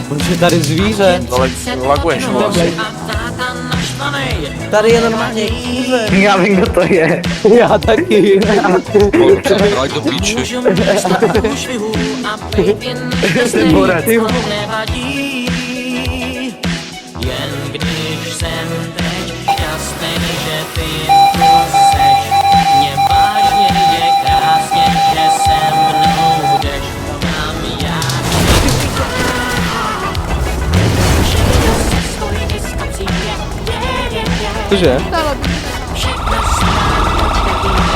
Proč je tady zvíře? Laguješ vlastně. Tady je normálně kůře. Já vím, kdo to je. Já taky. Ráď do píči. Ten borec. Jen když jsem teď šťastný, že ty tu seš, mě vážně je krásně, že se mnou jdeš, tam já. Všechno se stojí disko přijde, Cože? všechno se nám odtevíra.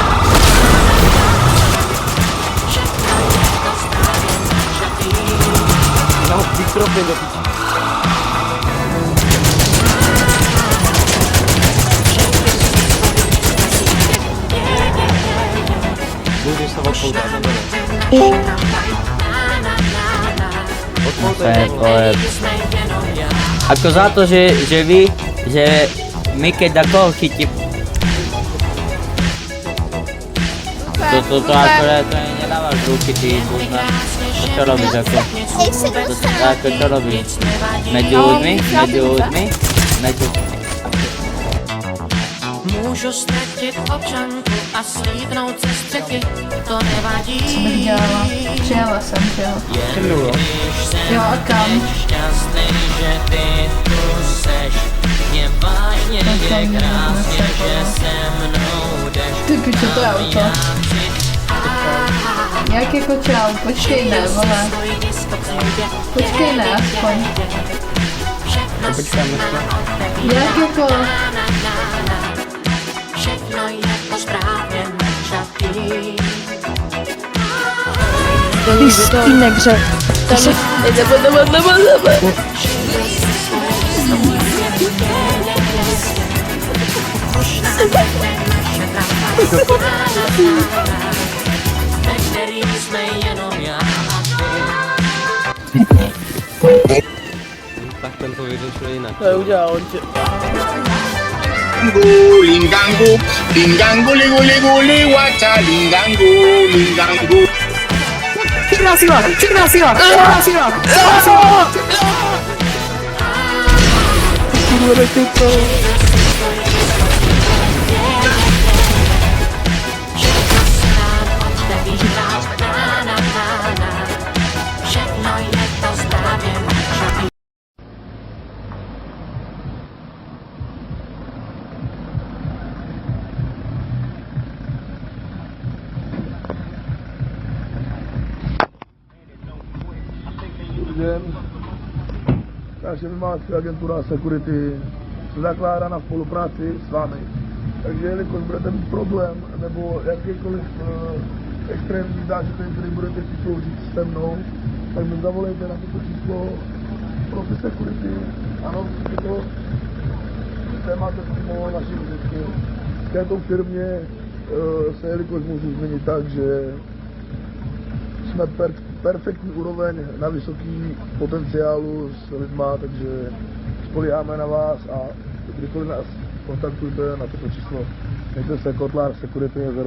Všechno je to správně načatý. No, mikrofon do píči. Můžeš se odpoutat, nebo ne? Odpoutaj. Ako za to, že vy, že my keď ako chytí... To akorát to nedávaš ruky, ty to čo robíš ako? To čo robíš? Medzi ľuďmi? Můžu ztratit občanku a slídnout ze střechy, to nevadí. Co bych dělala? Přijela jsem, že jo? Jo, a kam? Šťastný, že ty tu seš, mě vážně je krásně, že se mnou jdeš. Ty piče, to je auto. Jak jako čau, počkej ne, vole. Počkej ne, aspoň. Jak jako... Všechno je to správně načatý. Ty skynegře. Ve který jsme jenom já a ty. Tak ten to vyřešil jinak. To je udělal, on tě... Lingangu, lingangu, ligu, ligu, liwacha, lingangu. Všechná síla! Všechno je to správně načatý. Naše vymáhací agentura Security se zakládá na spolupráci s vámi. Takže jelikož budete mít problém nebo jakýkoliv extrémní zážitek, který budete si sloužit se mnou, tak mi zavolejte na toto číslo Profi Security. Ano, to témáte přímo naší vizitky. V této firmě se jelikož můžu změnit tak, že jsme perfektní úroveň na vysoký potenciálu s lidma, takže spoléháme na vás a kdykoliv nás kontaktujte na toto číslo. Mějte se, Kotlár Security je 0.